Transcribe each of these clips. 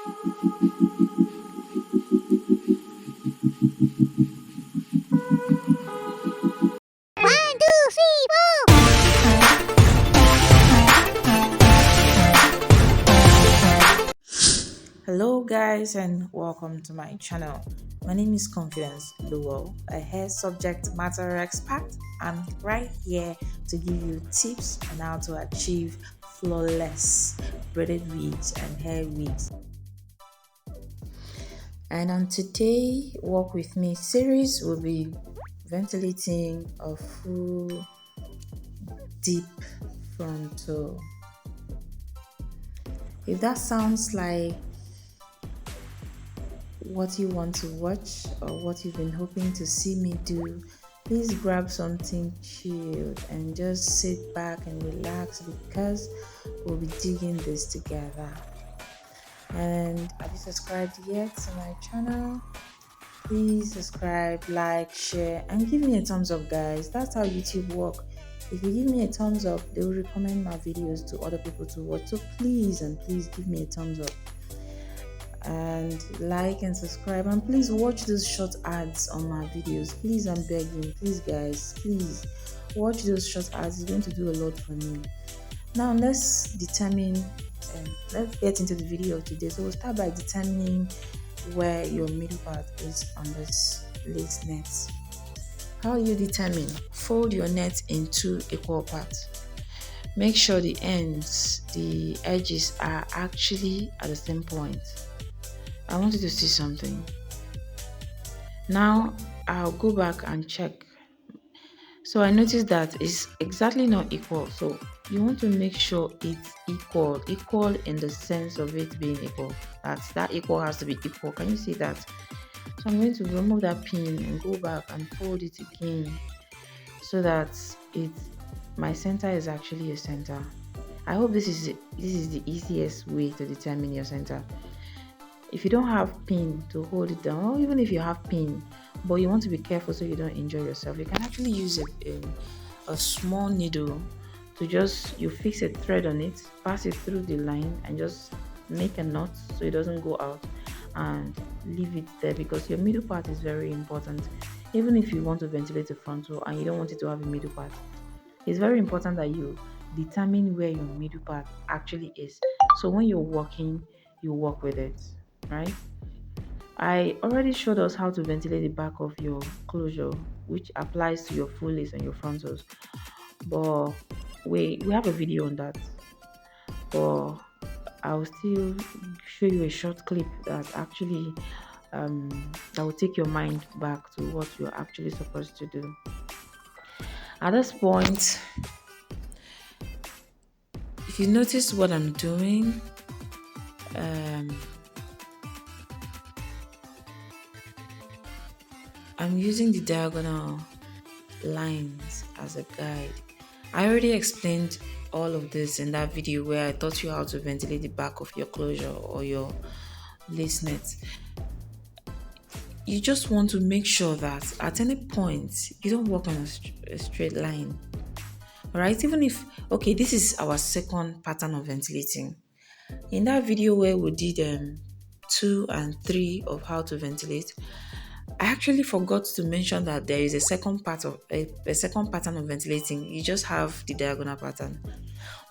Hello guys and welcome to my channel. My name is Confidence Lowell, a hair subject matter expert. I'm right here to give you tips on how to achieve flawless braided wigs and hair wigs. And on today Walk With Me series will be ventilating a full deep frontal. If that sounds like what you want to watch or what you've been hoping to see me do, please grab something chilled and just sit back and relax because we'll be digging this together. And have you subscribed yet to my channel? Please subscribe, like, share, and give me a thumbs up, guys. That's how YouTube works. If you give me a thumbs up, they will recommend my videos to other people to watch. So please and please give me a thumbs up and like and subscribe, and please watch those short ads on my videos. Please, I'm begging. Please guys, please watch those short ads. It's going to do a lot for me. Now let's let's get into the video today. So we'll start by determining where your middle part is on this lace net. How you determine? Fold your net in 2 equal parts. Make sure the edges are actually at the same point. I want you to see something. Now I'll go back and check. So I noticed that it's exactly not equal. So you want to make sure it's equal in the sense of it being equal. That equal has to be equal. Can you see that? So I'm going to remove that pin and go back and fold it again so that my center is actually a center. I hope this is the easiest way to determine your center. If you don't have pin to hold it down, or even if you have pin but you want to be careful so you don't injure yourself, you can actually use a small needle to you fix a thread on it, pass it through the line and just make a knot so it doesn't go out, and leave it there, because your middle part is very important. Even if you want to ventilate the frontal and you don't want it to have a middle part, it's very important that you determine where your middle part actually is, so when you're walking, you walk with it, right? I already showed us how to ventilate the back of your closure, which applies to your full lace and your frontals, but we have a video on that. But I'll still show you a short clip that actually that will take your mind back to what you're actually supposed to do. At this point, if you notice what I'm doing, I'm using the diagonal lines as a guide. I already explained all of this in that video where I taught you how to ventilate the back of your closure or your lace net. You just want to make sure that at any point you don't walk on a straight line. Alright, even if, okay, this is our second pattern of ventilating. In that video where we did 2 and 3 of how to ventilate, I actually forgot to mention that there is a second pattern of ventilating. You just have the diagonal pattern,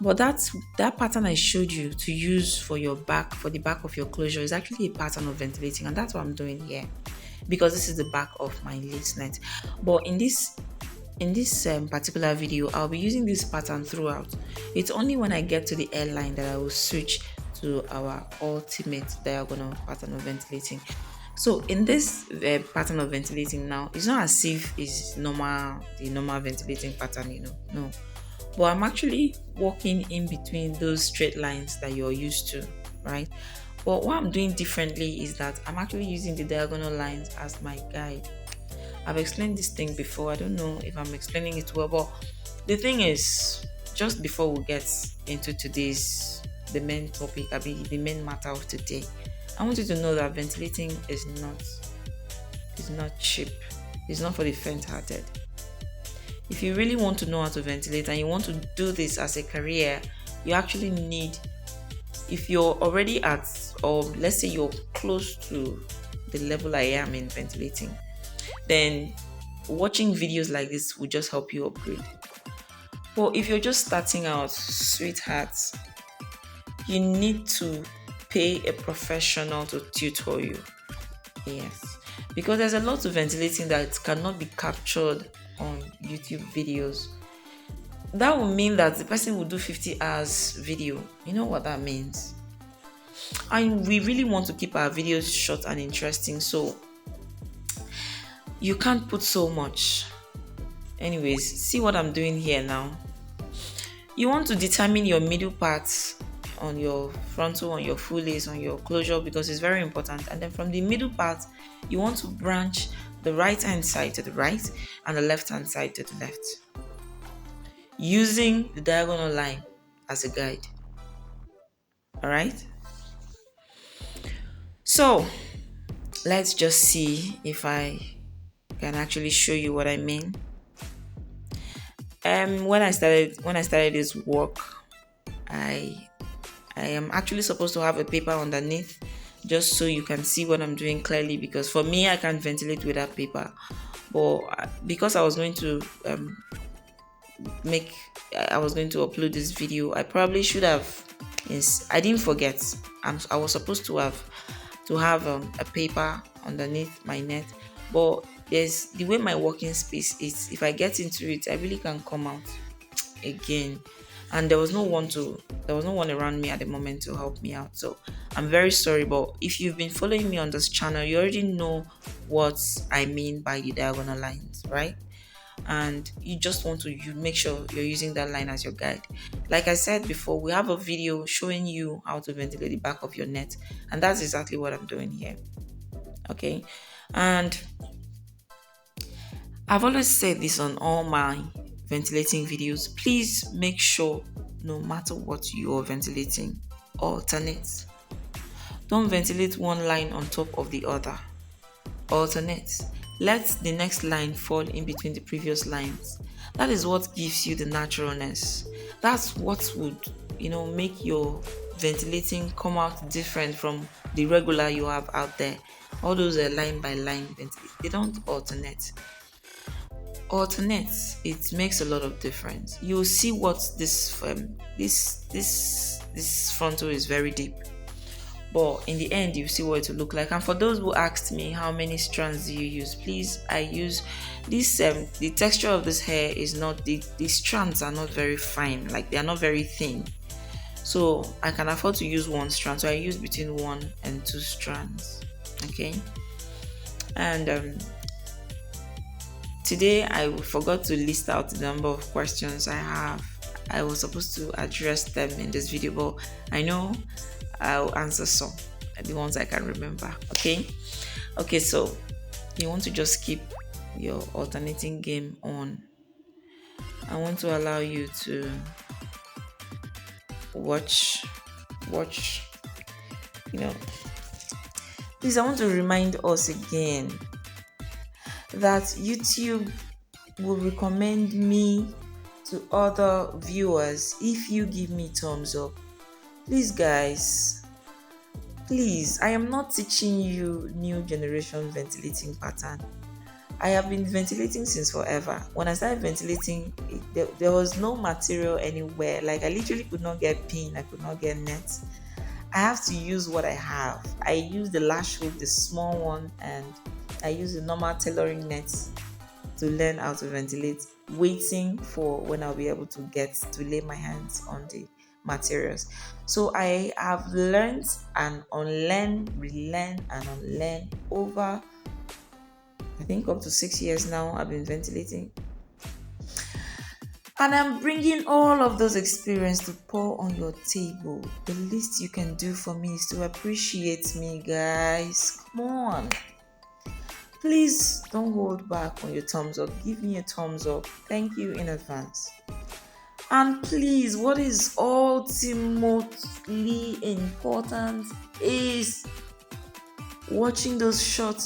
but that pattern I showed you to use for the back of your closure is actually a pattern of ventilating, and that's what I'm doing here because this is the back of my lace net. But in this particular video, I'll be using this pattern throughout. It's only when I get to the airline that I will switch to our ultimate diagonal pattern of ventilating. So in this pattern of ventilating now, it's not as if it's the normal ventilating pattern, no. But I'm actually walking in between those straight lines that you're used to, right? But what I'm doing differently is that I'm actually using the diagonal lines as my guide. I've explained this thing before. I don't know if I'm explaining it well, but the thing is, just before we get into the main topic, the main matter of today, I want you to know that ventilating is not cheap. It's not for the faint-hearted. If you really want to know how to ventilate and you want to do this as a career, you actually need if you're already at, or let's say you're close to the level I am in ventilating, then watching videos like this will just help you upgrade. But if you're just starting out, sweethearts, you need to pay a professional to tutor you. Yes, because there's a lot of ventilating that cannot be captured on YouTube videos. That would mean that the person will do 50 hours video. You know what that means? And we really want to keep our videos short and interesting, so you can't put so much. Anyways, see what I'm doing here now. You want to determine your middle parts on your frontal, on your full lace, on your closure, because it's very important. And then from the middle part, you want to branch the right hand side to the right and the left hand side to the left, using the diagonal line as a guide. All right. So let's just see if I can actually show you what I mean. When I started this work, I am actually supposed to have a paper underneath, just so you can see what I'm doing clearly, because for me I can't ventilate without paper. But because I was going to I was going to upload this video, I probably should have. I didn't forget. I was supposed to have a paper underneath my net, but there's the way my working space is. If I get into it, I really can come out again, and there was no one around me at the moment to help me out. So I'm very sorry, but if you've been following me on this channel, you already know what I mean by the diagonal lines, right? And you just want to make sure you're using that line as your guide. Like I said before, we have a video showing you how to ventilate the back of your net, and that's exactly what I'm doing here. Okay, and I've always said this on all my ventilating videos. Please make sure, no matter what you're ventilating, alternate. Don't ventilate one line on top of the other. Alternate. Let the next line fall in between the previous lines. That is what gives you the naturalness. That's what would, make your ventilating come out different from the regular you have out there. All those are line by line ventilate. They don't alternate. Alternate. It makes a lot of difference. You'll see what this frontal is very deep. But in the end, you see what it will look like. And for those who asked me how many strands do you use, please, I use this. The texture of this hair is not, the strands are not very fine, like they are not very thin. So I can afford to use one strand. So I use between 1 and 2 strands. Okay. And today I forgot to list out the number of questions I have. I was supposed to address them in this video, but I know I'll answer some, the ones I can remember. Okay, so you want to just keep your alternating game on. I want to allow you to watch. Please, I want to remind us again that YouTube will recommend me to other viewers if you give me thumbs up. Please, guys, I am not teaching you new generation ventilating pattern. I have been ventilating since forever. When I started ventilating, there was no material anywhere. Like, I literally could not get pin, I could not get net. I have to use what I have. I use the lash hook, the small one, and I use the normal tailoring nets to learn how to ventilate, waiting for when I'll be able to get to lay my hands on the materials. So I have learned and unlearn, relearn and unlearn over, I think, up to 6 years now. I've been ventilating, and I'm bringing all of those experience to pour on your table. The least you can do for me is to appreciate me, guys. Come on. Please don't hold back on your thumbs up. Give me a thumbs up. Thank you in advance. And please, what is ultimately important is watching those short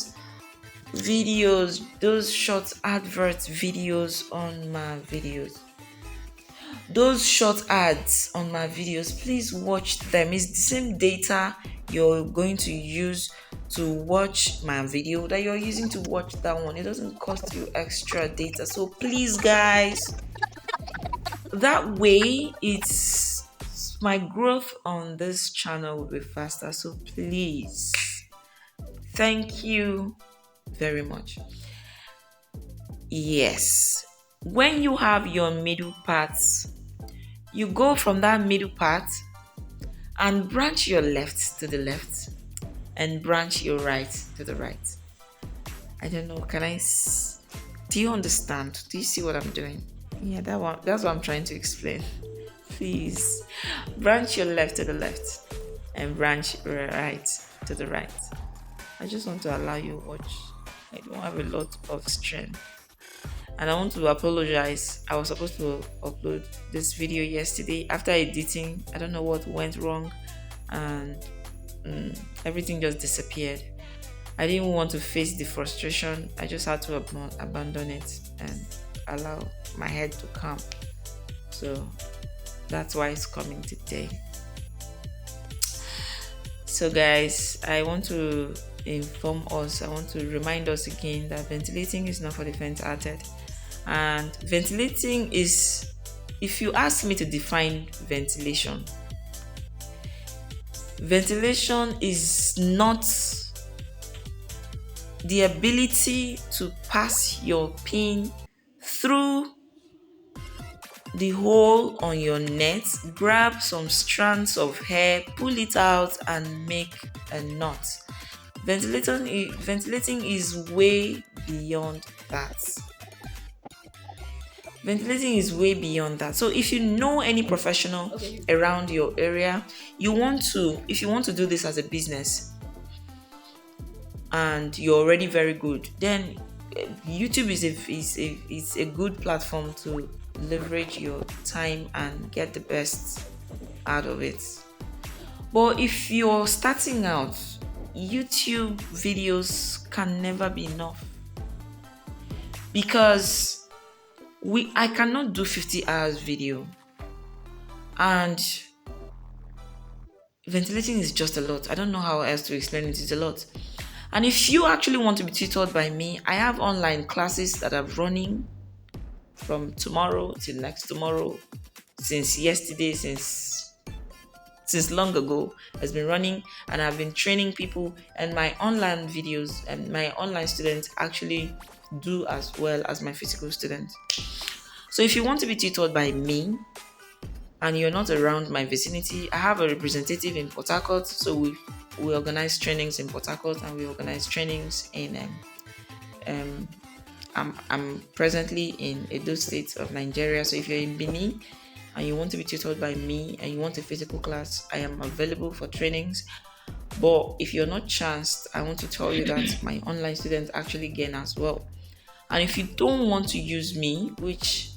videos, those short advert videos on my videos. those short ads on my videos, please watch them. It's the same data you're going to use to watch my video that you're using to watch that one. It doesn't cost you extra data. So please, guys, that way it's my growth on this channel will be faster. So please, thank you very much. Yes, when you have your middle parts, you go from that middle part and branch your left to the left and branch your right to the right. I don't know, do you understand? Do you see what I'm doing? Yeah, that's what I'm trying to explain. Please branch your left to the left and branch your right to the right. I just want to allow you watch. I don't have a lot of strength. And I want to apologize. I was supposed to upload this video yesterday. After editing, I don't know what went wrong, and everything just disappeared. I didn't want to face the frustration. I just had to abandon it and allow my head to calm. So that's why it's coming today. So guys, I want to inform us, I want to remind us again that ventilating is not for the faint-hearted. And ventilating is, if you ask me to define ventilation is not the ability to pass your pin through the hole on your net, grab some strands of hair, pull it out and make a knot. Ventilating is way beyond that. Ventilating is way beyond that. So if you know any professional around your area, if you want to do this as a business and you're already very good, then YouTube is a good platform to leverage your time and get the best out of it. But if you're starting out, YouTube videos can never be enough, because I cannot do 50 hours video, and ventilating is just a lot. I don't know how else to explain it. It's a lot. And if you actually want to be tutored by me, I have online classes that are running from tomorrow till next tomorrow, since yesterday, since long ago has been running, and I've been training people, and my online videos and my online students actually do as well as my physical students. So if you want to be tutored by me and you're not around my vicinity, I have a representative in Port Harcourt. So we organize trainings in Port Harcourt, and we organize trainings in I'm presently in Edo State of Nigeria. So if you're in Benin and you want to be tutored by me and you want a physical class, I am available for trainings. But if you're not chanced, I want to tell you that my online students actually gain as well. And if you don't want to use me, which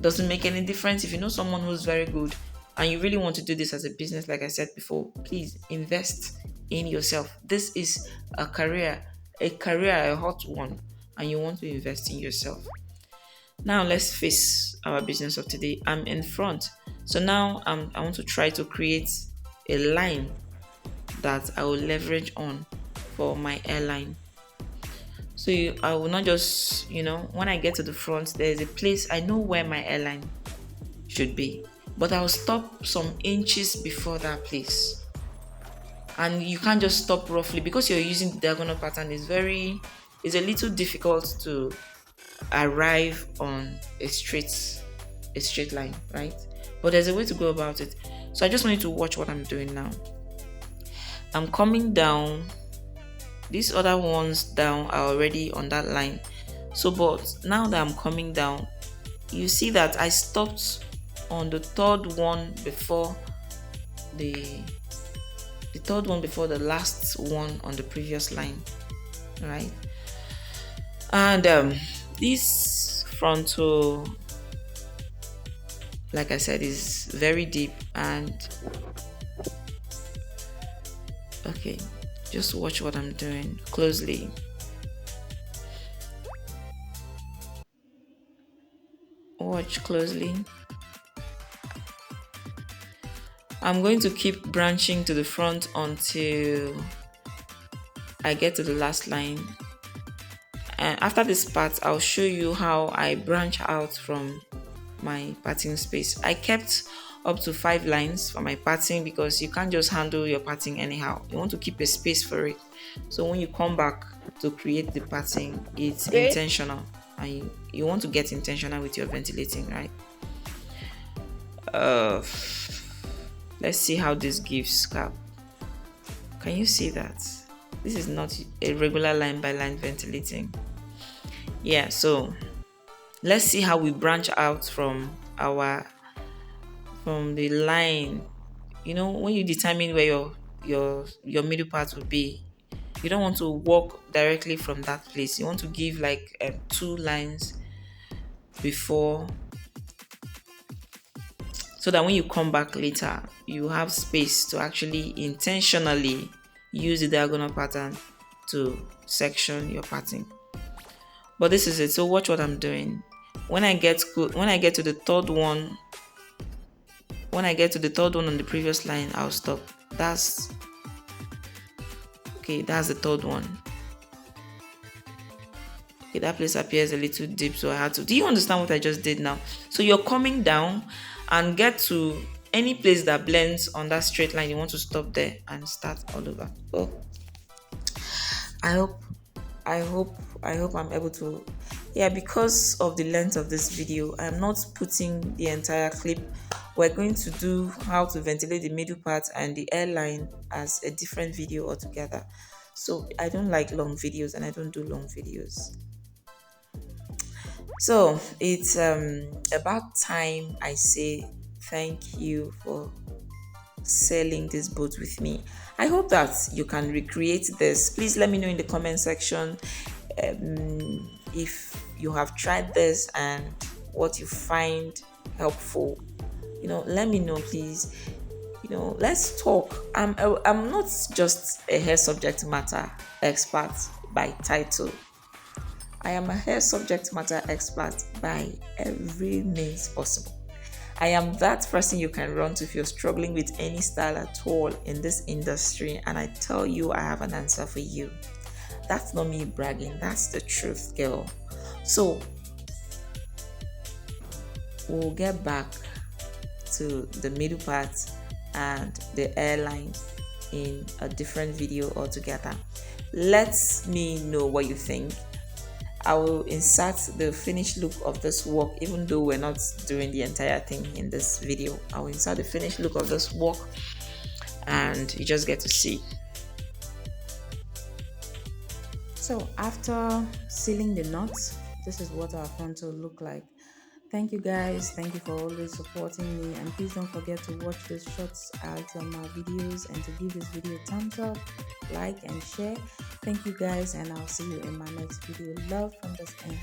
doesn't make any difference, if you know someone who's very good and you really want to do this as a business, like I said before, please invest in yourself. This is a career, a hot one, and you want to invest in yourself. Now let's face our business of today. I'm in front. So now I want to try to create a line that I will leverage on for my airline. So I will not just, when I get to the front, there's a place, I know where my airline should be, but I'll stop some inches before that place. And you can't just stop roughly, because you're using the diagonal pattern. It's a little difficult to arrive on a straight line, right? But there's a way to go about it. So I just want you to watch what I'm doing now. I'm coming down. These other ones down are already on that line. So, but now that I'm coming down, you see that I stopped on the third one before the last one on the previous line, right? And this frontal, like I said, is very deep. And okay, just watch what I'm doing closely. Watch closely. I'm going to keep branching to the front until I get to the last line. And after this part, I'll show you how I branch out from my parting space. I kept up to 5 lines for my parting because you can't just handle your parting anyhow. You want to keep a space for it. So when you come back to create the parting, it's Great. intentional, and you want to get intentional with your ventilating, right? Let's see how this gives cap. Can you see that? This is not a regular line by line ventilating. Yeah, so let's see how we branch out from the line. When you determine where your middle part will be, you don't want to walk directly from that place. You want to give like 2 lines before, so that when you come back later, you have space to actually intentionally use the diagonal pattern to section your pattern. But this is it. So watch what I'm doing. When I get to the third one, on the previous line, I'll stop. That's okay. That's the third one. Okay, that place appears a little deep, so I had to. Do you understand what I just did now? So you're coming down and get to any place that blends on that straight line. You want to stop there and start all over. Oh, I hope, I hope, I hope I'm able to. Yeah, because of the length of this video, I'm not putting the entire clip. We're going to do how to ventilate the middle part and the airline as a different video altogether. So I don't like long videos, and I don't do long videos. So it's about time I say thank you for sailing this boat with me. I hope that you can recreate this. Please let me know in the comment section if you have tried this and what you find helpful. Let me know, please. Let's talk. I'm not just a hair subject matter expert by title. I am a hair subject matter expert by every means possible. I am that person you can run to if you're struggling with any style at all in this industry, and I tell you I have an answer for you. That's not me bragging, that's the truth, girl. So we'll get back to the middle part and the airline in a different video altogether. Let me know what you think. I will insert the finished look of this work, even though we're not doing the entire thing in this video. I will insert the finished look of this work and you just get to see. So after sealing the knots, this is what our frontal look like. Thank you guys. Thank you for always supporting me, and please don't forget to watch these shots out on my videos and to give this video a thumbs up, like and share. Thank you guys, and I'll see you in my next video. Love from this end.